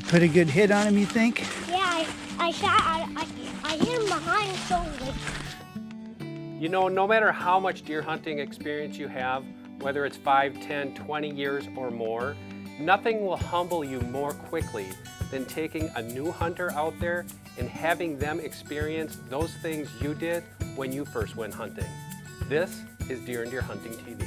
Put a good hit on him, you think? Yeah, I hit him behind the shoulder. You know, no matter how much deer hunting experience you have, whether it's 5, 10, 20 years or more, nothing will humble you more quickly than taking a new hunter out there and having them experience those things you did when you first went hunting. This is Deer and Deer Hunting TV.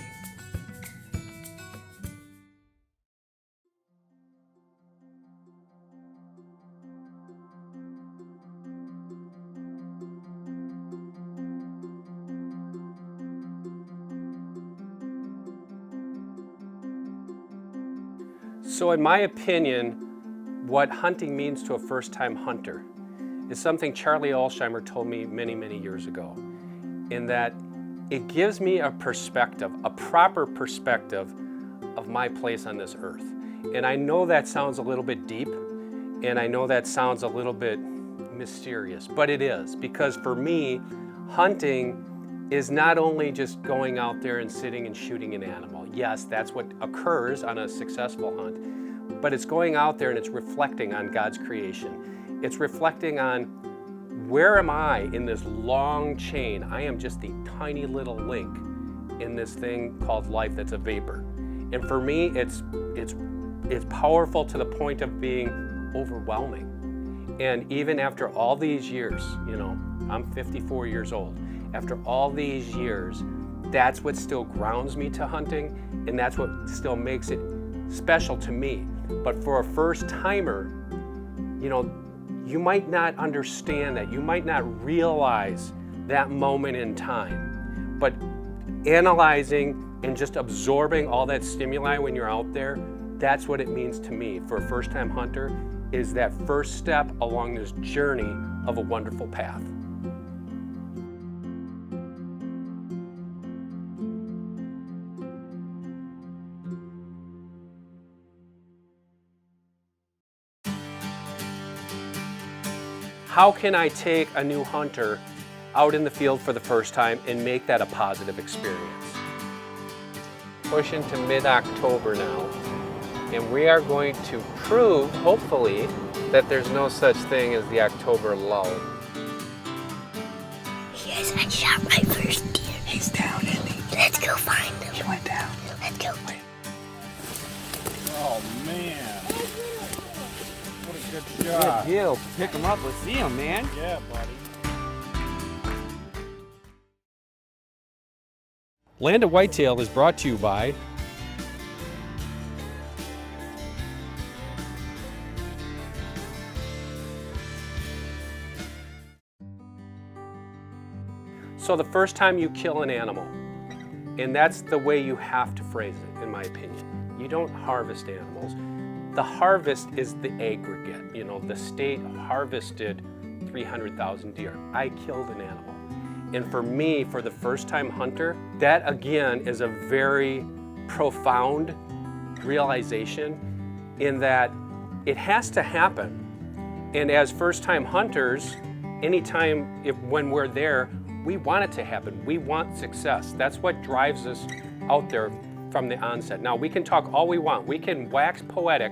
So in my opinion, what hunting means to a first-time hunter is something Charlie Alsheimer told me many, many years ago, in that it gives me a perspective, a proper perspective of my place on this earth. And I know that sounds a little bit deep, and I know that sounds a little bit mysterious, but it is, because for me, hunting is not only just going out there and sitting and shooting an animal. Yes, that's what occurs on a successful hunt, but it's going out there and it's reflecting on God's creation. It's reflecting on where am I in this long chain? I am just the tiny little link in this thing called life that's a vapor. And for me, it's powerful to the point of being overwhelming. And even after all these years, you know, I'm 54 years old. After all these years, that's what still grounds me to hunting, and that's what still makes it special to me. But for a first timer, you know, you might not understand that. You might not realize that moment in time. But analyzing and just absorbing all that stimuli when you're out there, that's what it means to me for a first-time hunter, is that first step along this journey of a wonderful path. How can I take a new hunter out in the field for the first time and make that a positive experience? Push into mid-October now, and we are going to prove, hopefully, that there's no such thing as the October lull. Yes, I shot my first deer. He's down, isn't he? Let's go find him. He went down. Let's go. Oh man, what a good shot. Good deal. Pick him up. Let's see him, man. Yeah, buddy. Land of Whitetail is brought to you by So the first time you kill an animal, and that's the way you have to phrase it, in my opinion. You don't harvest animals. The harvest is the aggregate. You know, the state harvested 300,000 deer. I killed an animal. And for me, for the first-time hunter, that again is a very profound realization in that it has to happen. And as first-time hunters, anytime when we're there, we want it to happen. We want success. That's what drives us out there from the onset. Now, we can talk all we want. We can wax poetic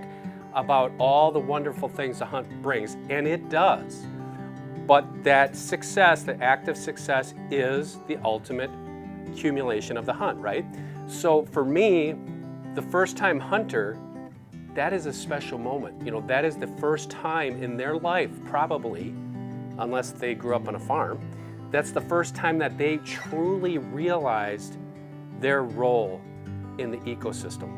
about all the wonderful things the hunt brings, and it does. But that success, the act of success, is the ultimate accumulation of the hunt, right? So for me, the first-time hunter, that is a special moment. You know, that is the first time in their life, probably, unless they grew up on a farm, that's the first time that they truly realized their role in the ecosystem.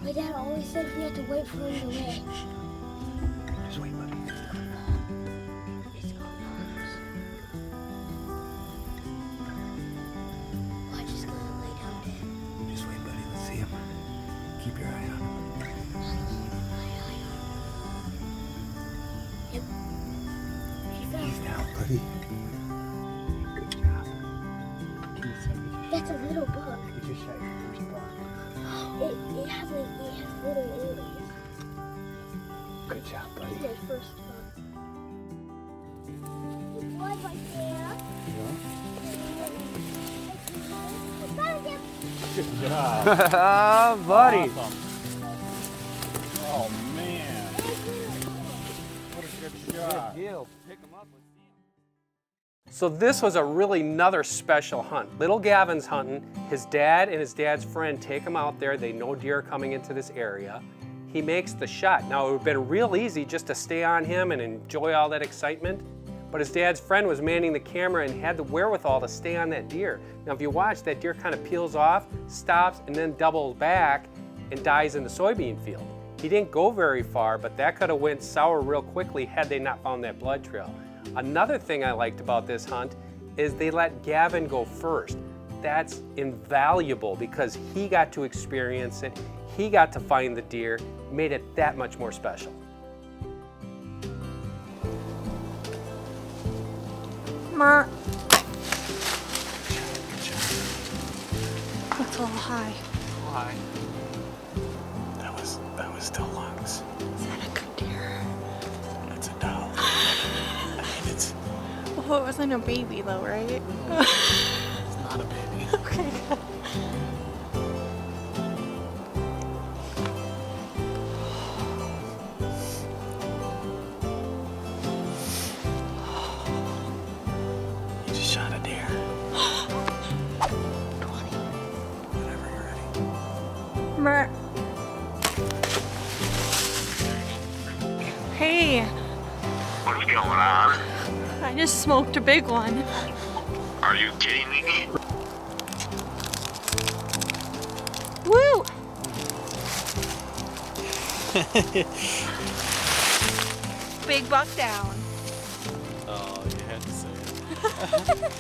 My dad always said we had to wait for him to lay. Just wait, buddy. I'm just gonna lay down dead. Just wait, buddy. Let's see him. Keep your eye on him. Yep. He fell. He's down, buddy. Good job. That's a little buck. You just shot your first buck. It has little earrings. Good job, buddy. This is his first time. It was right there. I found him. Good job. Buddy. Awesome. Oh, man. What a good shot. Good deal. Pick him up. Let's see him. So this was a really another special hunt. Little Gavin's hunting. His dad and his dad's friend take him out there. They know deer are coming into this area. He makes the shot. Now it would have been real easy just to stay on him and enjoy all that excitement, but his dad's friend was manning the camera and had the wherewithal to stay on that deer. Now if you watch, that deer kind of peels off, stops, and then doubles back and dies in the soybean field. He didn't go very far, but that could have went sour real quickly had they not found that blood trail. Another thing I liked about this hunt is they let Gavin go first. That's invaluable because he got to experience it, he got to find the deer, made it that much more special. Mer. That's a little high. Why? That was still lungs. Is that a good deer? That's a doll. I mean, it's Well, it wasn't a baby though, right? not a baby. Okay, good. You just shot a deer. 20. Whenever you're ready. Mer. Hey, What's going on? I just smoked a big one. Are you kidding me? Woo! Big buck down. Oh, you had to say it.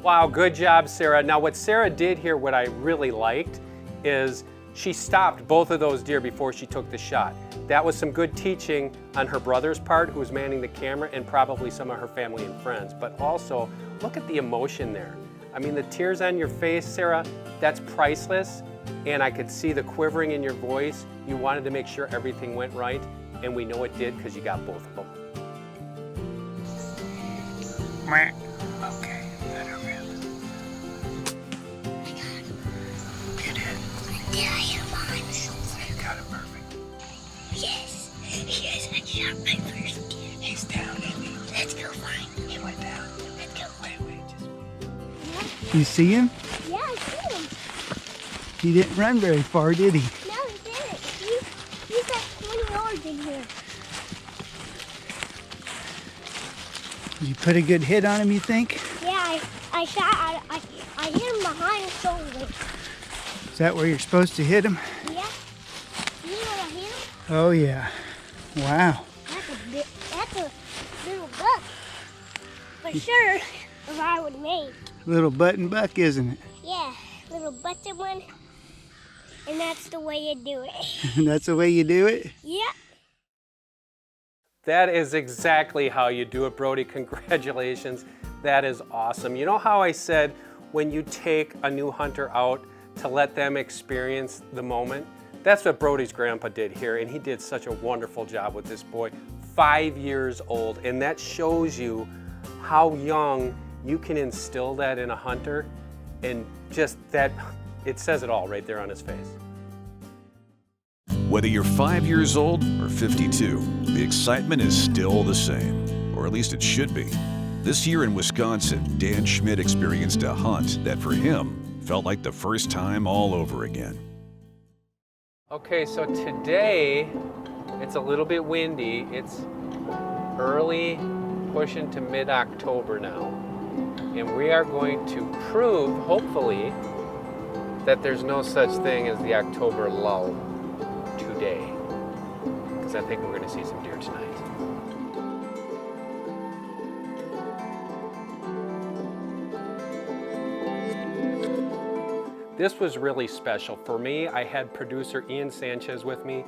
Wow, good job, Sarah. Now what Sarah did here, what I really liked, is she stopped both of those deer before she took the shot. That was some good teaching on her brother's part, who was manning the camera, and probably some of her family and friends. But also, look at the emotion there. I mean, the tears on your face, Sarah, that's priceless. And I could see the quivering in your voice. You wanted to make sure everything went right, and we know it did because you got both of them. Okay, better really. You did. Yeah, I am behind the shoulder. You got it perfect. Yes. Yes, I shot my first deer. He's down, isn't he? Let's go find him. He went down. Let's go. Wait, just You see him? Yeah, I see him. He didn't run very far, did he? No, he didn't. He's got 20 yards in here. Did you put a good hit on him, you think? Yeah, I hit him behind the shoulder. Is that where you're supposed to hit him? Yeah. You know what I hit him? Oh, yeah. Wow. That's a little buck. For sure, if I would make. Little button buck, isn't it? Yeah, little button one. And that's the way you do it. That's the way you do it? Yeah. That is exactly how you do it, Brody. Congratulations. That is awesome. You know how I said when you take a new hunter out to let them experience the moment? That's what Brody's grandpa did here, and he did such a wonderful job with this boy. 5 years old, and that shows you how young you can instill that in a hunter, and just that, it says it all right there on his face. Whether you're 5 years old or 52, the excitement is still the same, or at least it should be. This year in Wisconsin, Dan Schmidt experienced a hunt that for him felt like the first time all over again. Okay, so today it's a little bit windy. It's early, pushing to mid-October now. And we are going to prove, hopefully, that there's no such thing as the October lull today. Because I think we're going to see some deer tonight. This was really special. For me, I had producer Ian Sanchez with me.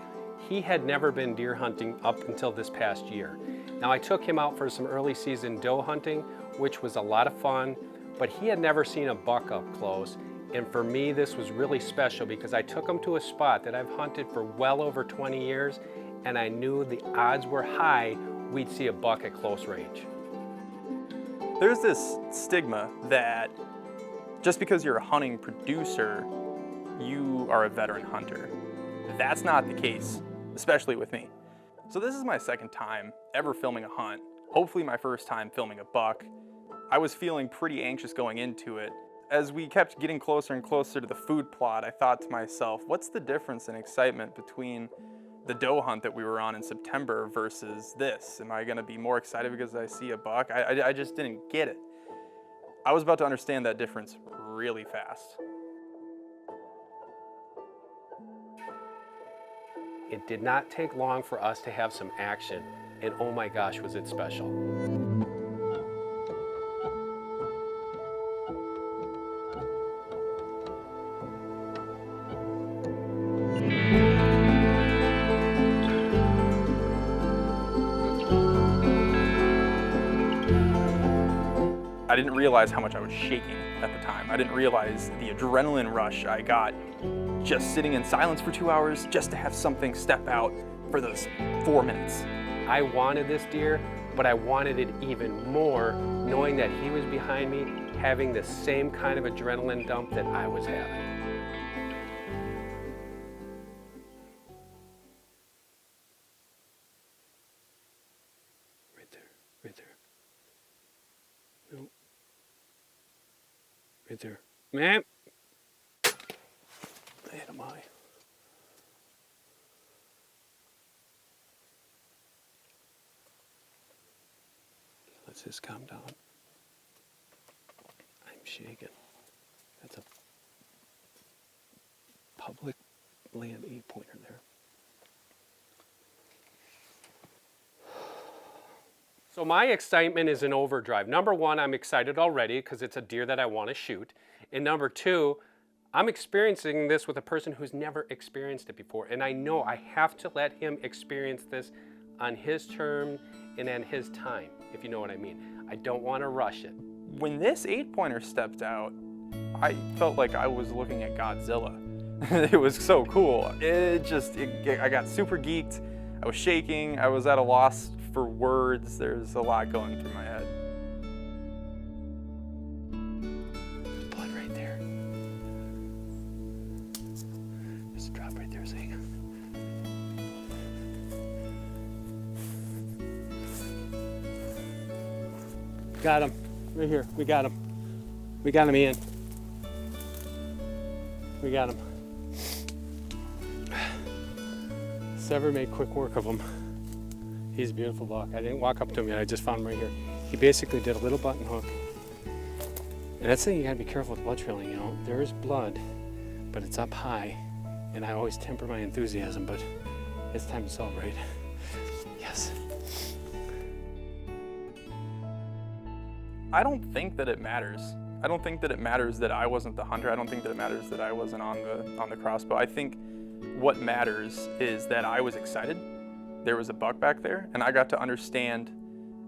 He had never been deer hunting up until this past year. Now I took him out for some early season doe hunting, which was a lot of fun, but he had never seen a buck up close. And for me, this was really special because I took him to a spot that I've hunted for well over 20 years, and I knew the odds were high we'd see a buck at close range. There's this stigma that just because you're a hunting producer, you are a veteran hunter. That's not the case, especially with me. So this is my second time ever filming a hunt, hopefully my first time filming a buck. I was feeling pretty anxious going into it. As we kept getting closer and closer to the food plot, I thought to myself, what's the difference in excitement between the doe hunt that we were on in September versus this? Am I gonna be more excited because I see a buck? I just didn't get it. I was about to understand that difference really fast. It did not take long for us to have some action, and oh my gosh, was it special. I didn't realize how much I was shaking at the time. I didn't realize the adrenaline rush I got just sitting in silence for 2 hours just to have something step out for those 4 minutes. I wanted this deer, but I wanted it even more knowing that he was behind me, having the same kind of adrenaline dump that I was having. Right there, right there. No. Right there. Man! I hit him high. Let's just calm down. I'm shaking. That's a public land 8-pointer there. So my excitement is in overdrive. Number one, I'm excited already because it's a deer that I want to shoot. And number two, I'm experiencing this with a person who's never experienced it before. And I know I have to let him experience this on his term and at his time, if you know what I mean. I don't want to rush it. When this 8-pointer stepped out, I felt like I was looking at Godzilla. It was so cool. I got super geeked. I was shaking. I was at a loss for words. There's a lot going through my head. Blood right there. There's a drop right there, Zing. Got him. Right here. We got him. We got him, Ian. We got him. Sever made quick work of him. He's a beautiful buck. I didn't walk up to him yet. I just found him right here. He basically did a little button hook. And that's the thing you gotta be careful with blood trailing, you know. There is blood, but it's up high. And I always temper my enthusiasm, but it's time to celebrate. Yes. I don't think that it matters. I don't think that it matters that I wasn't the hunter. I don't think that it matters that I wasn't on the crossbow. I think what matters is that I was excited. There was a buck back there, and I got to understand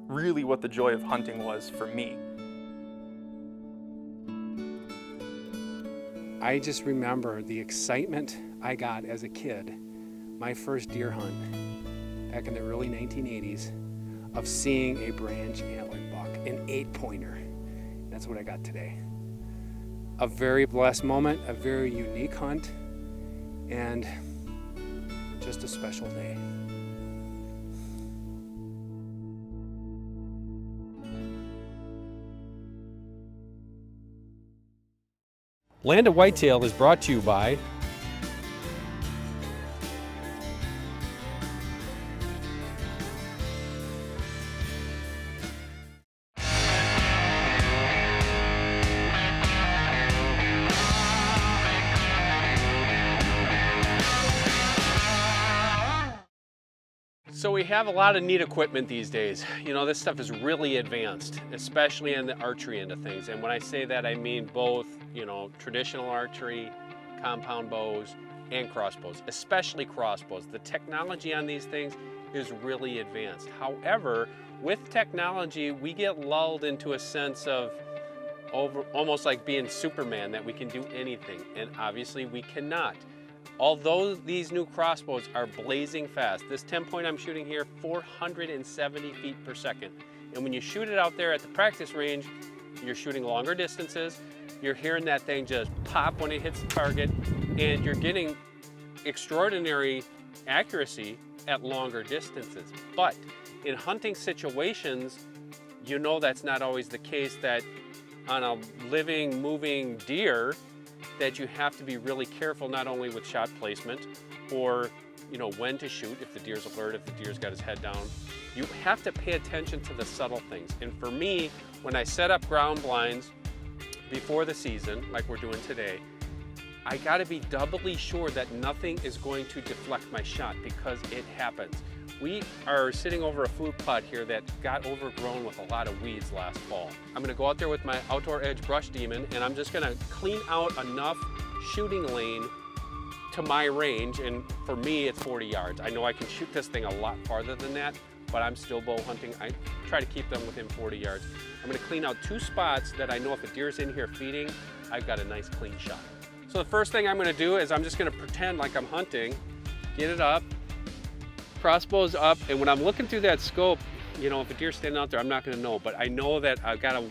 really what the joy of hunting was for me. I just remember the excitement I got as a kid, my first deer hunt back in the early 1980s, of seeing a branch antlered buck, an 8-pointer. That's what I got today. A very blessed moment, a very unique hunt, and just a special day. Land of Whitetail is brought to you by So we have a lot of neat equipment these days. You know, this stuff is really advanced, especially in the archery end of things. And when I say that, I mean both, you know, traditional archery, compound bows, and crossbows, especially crossbows. The technology on these things is really advanced. However, with technology, we get lulled into a sense of almost like being Superman, that we can do anything. And obviously we cannot. Although these new crossbows are blazing fast, this 10 point I'm shooting here, 470 feet per second. And when you shoot it out there at the practice range, you're shooting longer distances, you're hearing that thing just pop when it hits the target, and you're getting extraordinary accuracy at longer distances. But in hunting situations, you know that's not always the case, that on a living, moving deer, that you have to be really careful not only with shot placement or when to shoot, if the deer's alert, if the deer's got his head down. You have to pay attention to the subtle things. And for me, when I set up ground blinds before the season, like we're doing today, I gotta be doubly sure that nothing is going to deflect my shot, because it happens. We are sitting over a food plot here that got overgrown with a lot of weeds last fall. I'm gonna go out there with my Outdoor Edge brush demon, and I'm just gonna clean out enough shooting lane to my range, and for me it's 40 yards. I know I can shoot this thing a lot farther than that, but I'm still bow hunting. I try to keep them within 40 yards. I'm gonna clean out 2 spots that I know if a deer's in here feeding, I've got a nice clean shot. So the first thing I'm gonna do is I'm just gonna pretend like I'm hunting, get it up, crossbow's up, and when I'm looking through that scope, if a deer's standing out there, I'm not gonna know, but I know that I've got a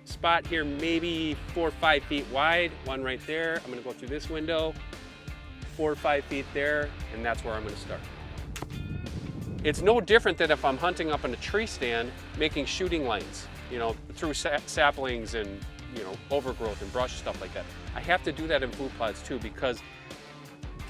spot here maybe 4 or 5 feet wide, one right there. I'm gonna go through this window, 4 or 5 feet there, and that's where I'm gonna start. It's no different than if I'm hunting up in a tree stand, making shooting lanes, through saplings and, overgrowth and brush, stuff like that. I have to do that in food plots too, because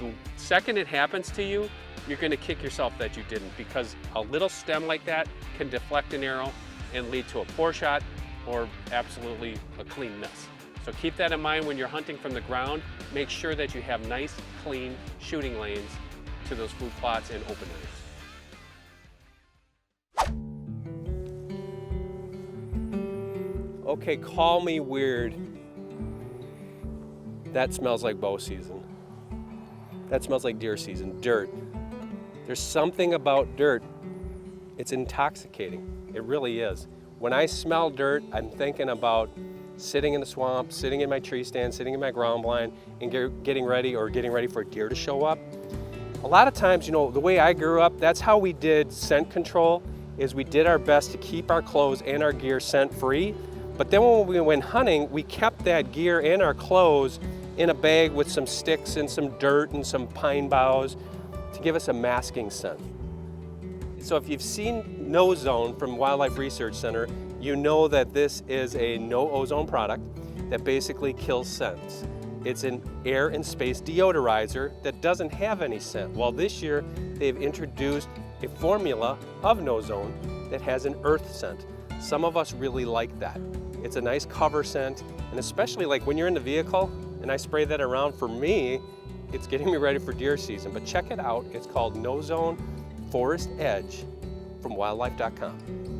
the second it happens to you, you're gonna kick yourself that you didn't, because a little stem like that can deflect an arrow and lead to a poor shot or absolutely a clean miss. So keep that in mind when you're hunting from the ground. Make sure that you have nice, clean shooting lanes to those food plots and open areas. Okay, call me weird. That smells like bow season. That smells like deer season, dirt. There's something about dirt. It's intoxicating. It really is. When I smell dirt, I'm thinking about sitting in the swamp, sitting in my tree stand, sitting in my ground blind, and getting ready for a deer to show up. A lot of times, the way I grew up, that's how we did scent control, is we did our best to keep our clothes and our gear scent free. But then when we went hunting, we kept that gear and our clothes in a bag with some sticks and some dirt and some pine boughs to give us a masking scent. So if you've seen No Zone from Wildlife Research Center, you know that this is a no ozone product that basically kills scents. It's an air and space deodorizer that doesn't have any scent. Well, this year they've introduced a formula of No Zone that has an earth scent. Some of us really like that. It's a nice cover scent, and especially like when you're in the vehicle and I spray that around, for me, it's getting me ready for deer season. But check it out. It's called No Zone Forest Edge from wildlife.com.